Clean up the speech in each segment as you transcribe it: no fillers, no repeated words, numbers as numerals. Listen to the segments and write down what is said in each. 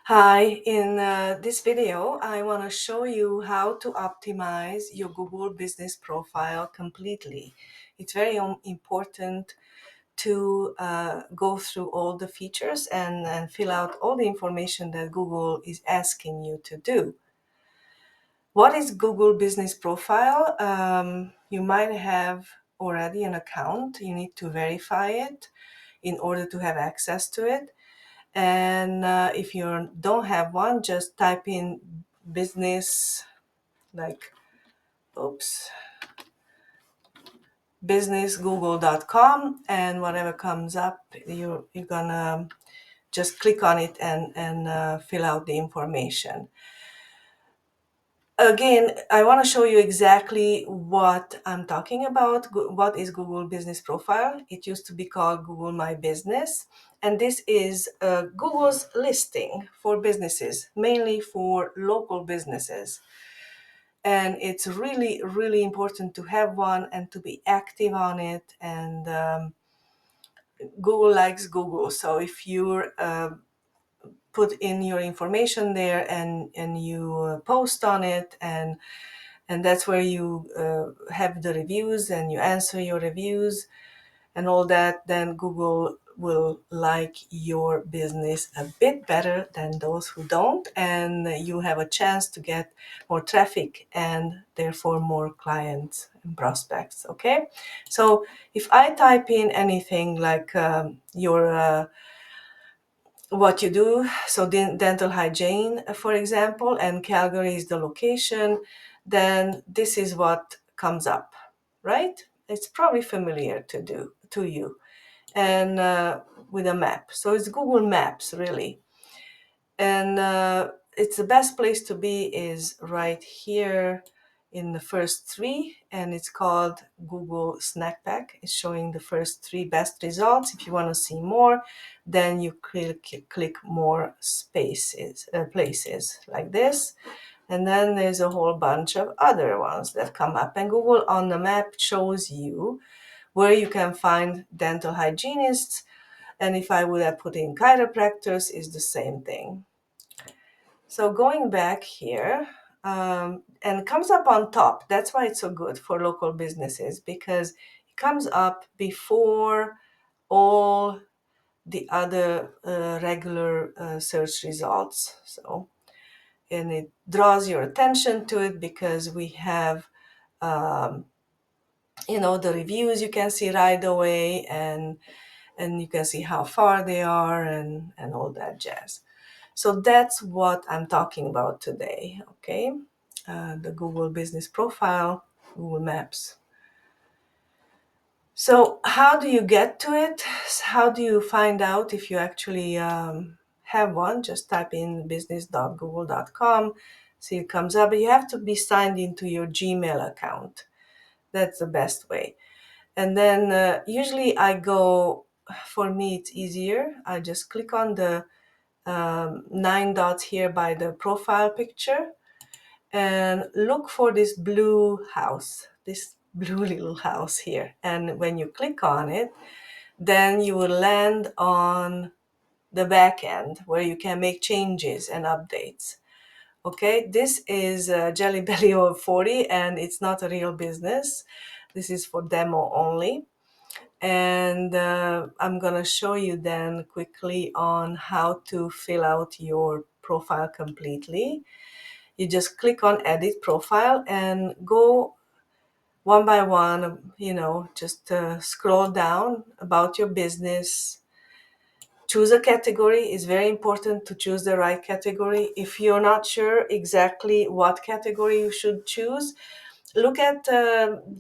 Hi, in this video, I want to show you how to optimize your Google business profile completely. It's very important to go through all the features and fill out all the information that Google is asking you to do. What is Google business profile? You might have already an account. You need to verify it in order to have access to it. And if you don't have one, just type in business, like, oops, businessgoogle.com, and whatever comes up, you're gonna just click on it and fill out the information. Again, I want to show you exactly what I'm talking about. What is Google Business Profile? It used to be called Google My Business. And this is Google's listing for businesses, mainly for local businesses. And it's really, really important to have one and to be active on it. And Google likes Google. So if you're put in your information there and you post on it and that's where you have the reviews and you answer your reviews and all that, then Google will like your business a bit better than those who don't, and you have a chance to get more traffic and therefore more clients and prospects. Okay, so if I type in anything like your what you do, so dental hygiene, for example, and Calgary is the location, then this is what comes up, right? It's probably familiar to you, and with a map. So it's Google Maps, really. And it's the best place to be is right here in the first three, and it's called Google Snack Pack. It's showing the first three best results. If you want to see more, then you click more places like this, and then there's a whole bunch of other ones that come up, and Google on the map shows you where you can find dental hygienists, and if I would have put in chiropractors, is the same thing. So going back here, and it comes up on top. That's why it's so good for local businesses, because it comes up before all the other regular search results. So, and it draws your attention to it because we have, um, the reviews you can see right away, and you can see how far they are and all that jazz. So that's what I'm talking about today, okay? The Google Business Profile, Google Maps. So how do you get to it? How do you find out if you actually have one? Just type in business.google.com, see it comes up. But you have to be signed into your Gmail account. That's the best way. And then usually for me it's easier. I just click on the 9 dots here by the profile picture and look for this blue house, this blue little house here. And when you click on it, then you will land on the back end where you can make changes and updates. Okay, this is Jelly Belly over 40 and it's not a real business. This is for demo only. And I'm gonna show you then quickly on how to fill out your profile completely. You just click on edit profile and go one by one, just scroll down about your business. Choose a category. It's very important to choose the right category. If you're not sure exactly what category you should choose, look at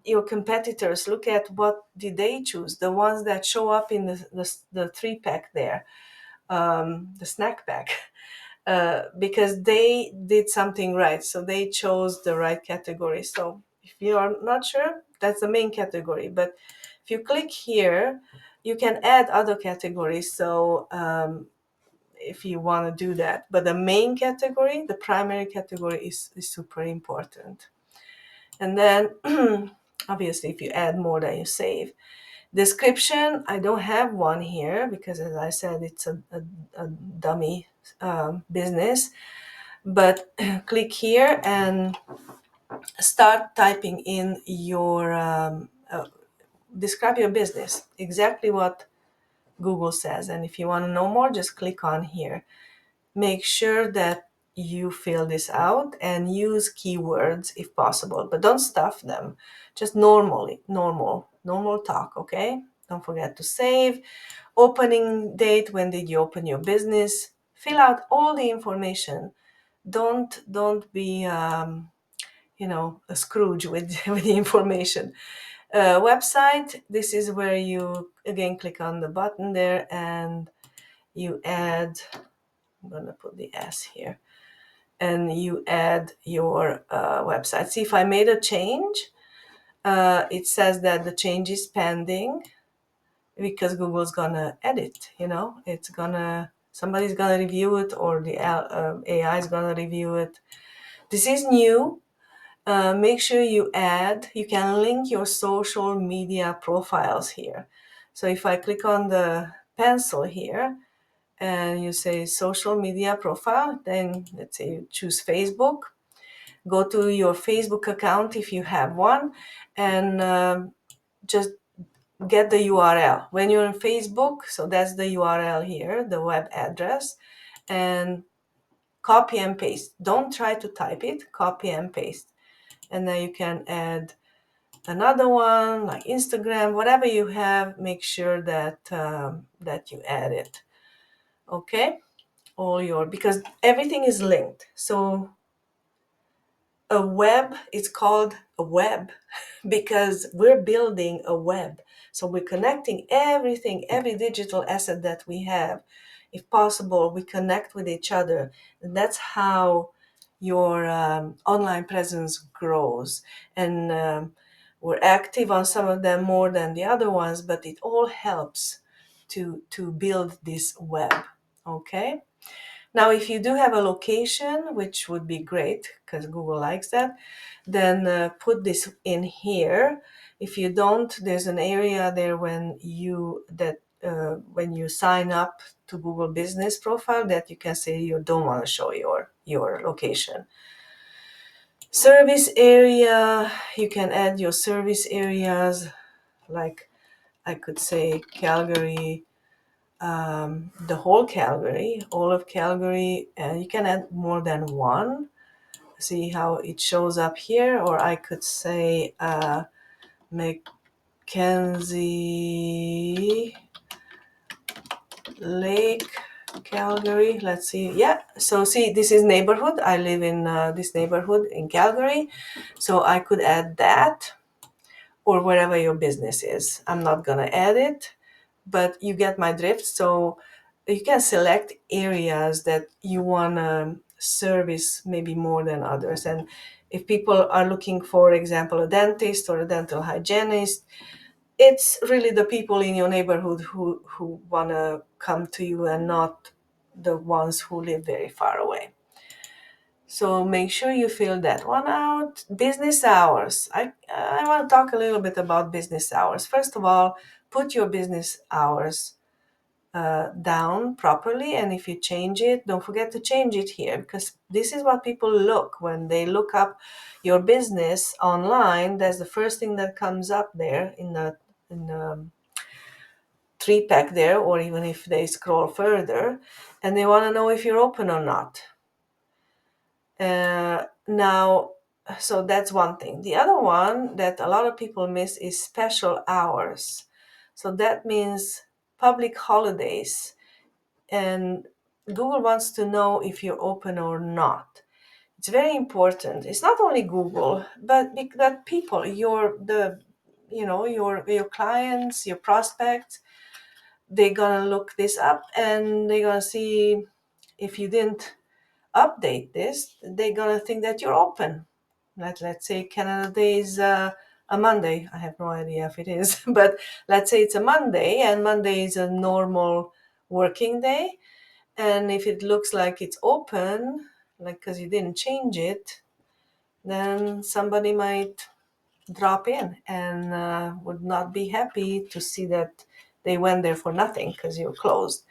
your competitors. Look at what did they choose, the ones that show up in the three pack there, the snack pack. Because they did something right. So they chose the right category. So if you're not sure, that's the main category. But if you click here, you can add other categories. So if you want to do that. But the main category, the primary category is super important. And then obviously if you add more, then you save. Description, I don't have one here because, as I said, it's a dummy business. But click here and start typing in your describe your business, exactly what Google says. And if you want to know more, just click on here. Make sure that you fill this out and use keywords if possible, but don't stuff them. Just normal talk, okay? Don't forget to save. Opening date, when did you open your business? Fill out all the information. Don't be a Scrooge with with the information. Website, this is where you again click on the button there and you add, I'm gonna put the S here, and you add your website. See, if I made a change, it says that the change is pending because Google's gonna edit, it's gonna, somebody's gonna review it, or the AI is gonna review it. This is new. Make sure you can link your social media profiles here. So if I click on the pencil here and you say social media profile, then let's say you choose Facebook, go to your Facebook account if you have one, and just get the URL. When you're on Facebook, so that's the URL here, the web address, and copy and paste. Don't try to type it, copy and paste. And then you can add another one like Instagram, whatever you have, make sure that you add it. Okay, because everything is linked. So a web is called a web because we're building a web. So we're connecting everything, every digital asset that we have. If possible, we connect with each other. And that's how your online presence grows. And we're active on some of them more than the other ones, but it all helps to build this web. Okay? Now, if you do have a location, which would be great because Google likes that, then put this in here. If you don't, there's an area there when you sign up to Google Business Profile that you can say you don't want to show your location. Service area, you can add your service areas, like I could say Calgary, the whole Calgary, all of Calgary, and you can add more than one. See how it shows up here, or I could say Mackenzie Lake, Calgary. Let's see. Yeah. So see, this is neighborhood. I live in this neighborhood in Calgary, so I could add that, or wherever your business is. I'm not gonna add it, but you get my drift. So you can select areas that you want to service maybe more than others. And if people are looking, for example, a dentist or a dental hygienist, it's really the people in your neighborhood who want to come to you and not the ones who live very far away. So make sure you fill that one out. Business hours. I want to talk a little bit about business hours. First of all, put your business hours down properly, and if you change it, don't forget to change it here, because this is what people look when they look up your business online. That's the first thing that comes up there in the three pack there, or even if they scroll further, and they want to know if you're open or not. Now, so that's one thing. The other one that a lot of people miss is special hours. So that means public holidays, and Google wants to know if you're open or not. It's very important. It's not only Google, but that people, your clients, your prospects, they're gonna look this up and they're gonna see if you didn't update this, they're gonna think that you're open. Let's say Canada Day is a Monday. I have no idea if it is, but let's say it's a Monday, and Monday is a normal working day. And if it looks like it's open, like because you didn't change it, then somebody might drop in and would not be happy to see that they went there for nothing because you're closed.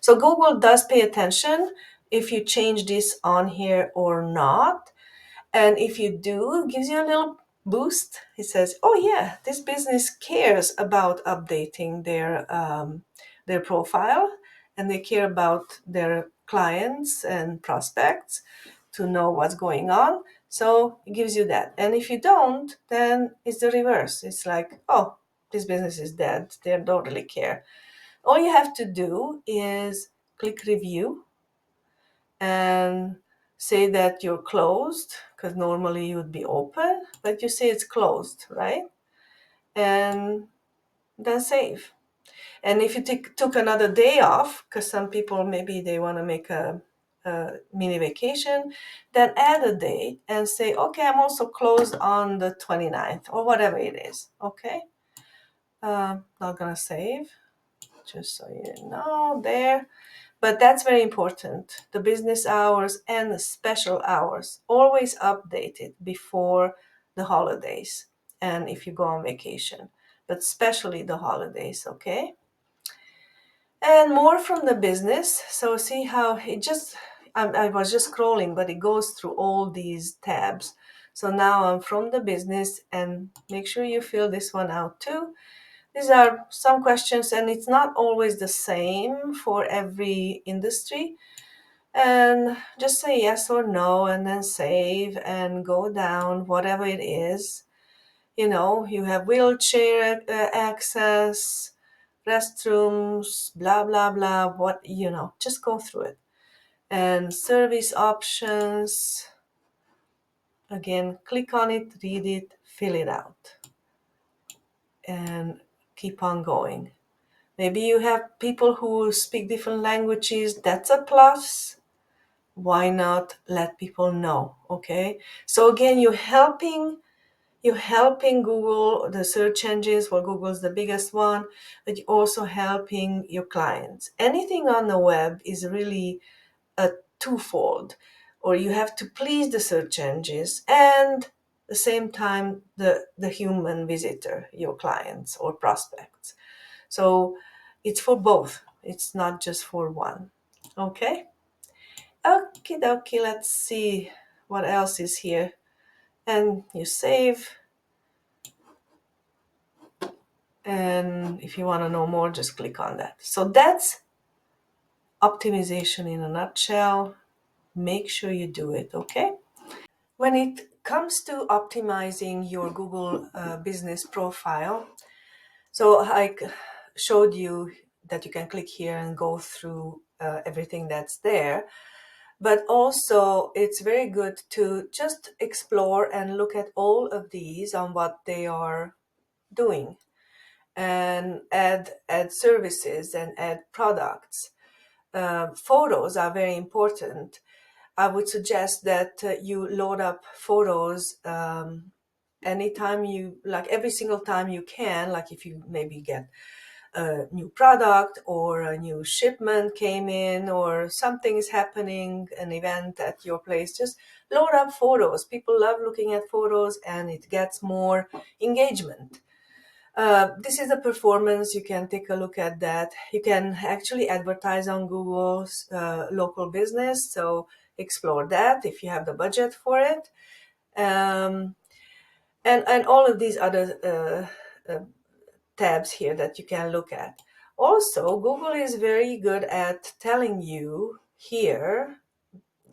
So Google does pay attention if you change this on here or not. And if you do, it gives you a little boost. It says, "Oh yeah, this business cares about updating their profile, and they care about their clients and prospects to know what's going on." So it gives you that. And if you don't, then it's the reverse. It's like, "Oh, this business is dead. They don't really care." All you have to do is click review and say that you're closed, because normally you would be open, but you say it's closed, right? And then save. And if you took another day off, because some people maybe they want to make a mini vacation, then add a day and say, okay, I'm also closed on the 29th or whatever it is. Okay. Not gonna save, just so you know there. But that's very important. The business hours and the special hours always updated before the holidays and if you go on vacation, but especially the holidays, okay? And more from the business. So see how it just, I was just scrolling, but it goes through all these tabs. So now I'm from the business, and make sure you fill this one out too. These are some questions, and it's not always the same for every industry. And just say yes or no, and then save and go down, whatever it is. You know, you have wheelchair access, restrooms, blah, blah, blah, what, just go through it. And service options, again, click on it, read it, fill it out, and keep on going. Maybe you have people who speak different languages, that's a plus. Why not let people know? Okay. So again, you're helping Google, the search engines, for Google's the biggest one, but you're also helping your clients. Anything on the web is really a twofold, or you have to please the search engines and at the same time the human visitor, your clients or prospects. So it's for both. It's not just for one. Okay. Okie dokie, let's see what else is here. And you save. And if you want to know more, just click on that. So that's optimization in a nutshell. Make sure you do it, okay? When it comes to optimizing your Google business profile, so I showed you that you can click here and go through everything that's there. But also, it's very good to just explore and look at all of these on what they are doing, and add services and add products. Photos are very important. I would suggest that you load up photos anytime you like, every single time you can. Like if you maybe get a new product or a new shipment came in or something is happening, an event at your place, just load up photos. People love looking at photos and it gets more engagement. This is a performance. You can take a look at that. You can actually advertise on Google's local business, so explore that if you have the budget for it. Um, and all of these other tabs here that you can look at. Also, Google is very good at telling you here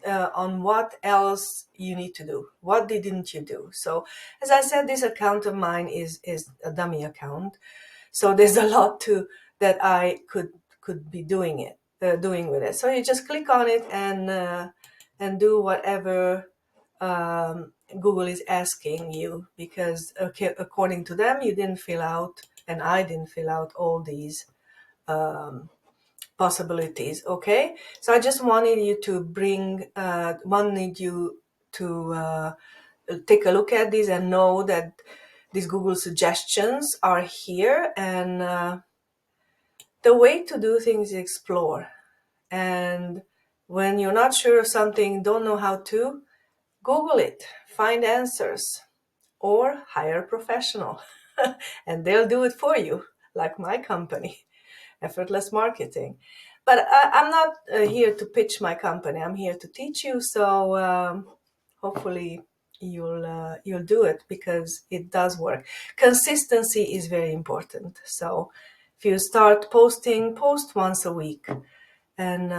on what else you need to do. What didn't you do? So, as I said, this account of mine is a dummy account. So there's a lot to that I could be doing with it. So you just click on it and do whatever Google is asking you, because okay, according to them, you didn't fill out, and I didn't fill out all these possibilities. Okay, so I just wanted you to take a look at these and know that these Google suggestions are here, and the way to do things is explore. And when you're not sure of something, don't know how to, Google it, find answers. or hire a professional and they'll do it for you, like my company, Effortless Marketing. But I'm not here to pitch my company. I'm here to teach you. So hopefully you'll do it, because it does work. Consistency is very important. So if you start posting, post once a week, and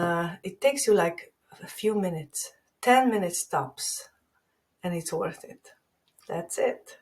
it takes you like a few minutes, 10 minutes tops, and it's worth it. That's it.